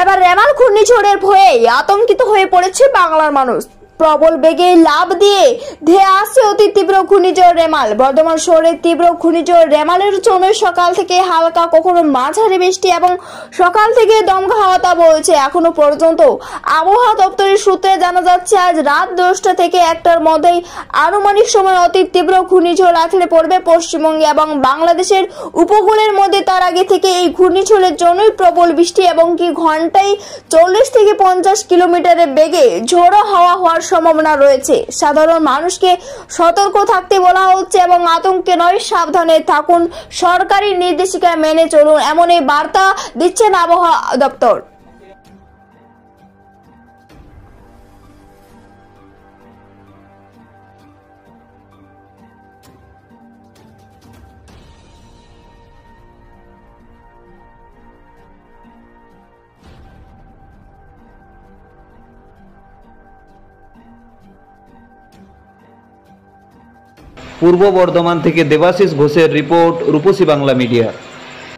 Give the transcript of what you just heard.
এবার রেমাল ঘূর্ণিঝড়ের ভয়ে আতঙ্কিত হয়ে পড়েছে বাংলার মানুষ। প্রবল বেগে লাভ দিয়ে ধেয়ে আসছে অতি তীব্র ঘূর্ণিঝড় রেমাল। বর্ধমান শহরের তীব্র ঘূর্ণিঝড় রেমালের জন্য সকাল থেকে হালকা কখনো মাঝারি বৃষ্টি এবং সকাল থেকে দমকা হাওয়া বইছে। এখনো পর্যন্ত আবহাওয়া দপ্তরের সূত্রে জানা যাচ্ছে আজ রাত 10টা থেকে 1টার মধ্যেই আনুমানিক সময় অতি তীব্র ঘূর্ণিঝড় আছড়ে পড়বে পশ্চিমবঙ্গে এবং বাংলাদেশের উপকূলের মধ্যে। তার আগে থেকে এই ঘূর্ণিঝড়ের জন্যই প্রবল বৃষ্টি এবং কি ঘন্টায় 40 থেকে 50 কিলোমিটারের বেগে ঝোড়ো হাওয়া হওয়ার সম্ভাবনা রয়েছে। সাধারণ মানুষকে সতর্ক থাকতে বলা হচ্ছে এবং আতঙ্কে নয়, সাবধানে থাকুন, সরকারি নির্দেশিকা মেনে চলুন, এমন এই বার্তা দিচ্ছেন আবহাওয়া দপ্তর। পূর্ব বর্ধমান থেকে দেবাশিস ঘোষের রিপোর্ট, রূপসী বাংলা মিডিয়া।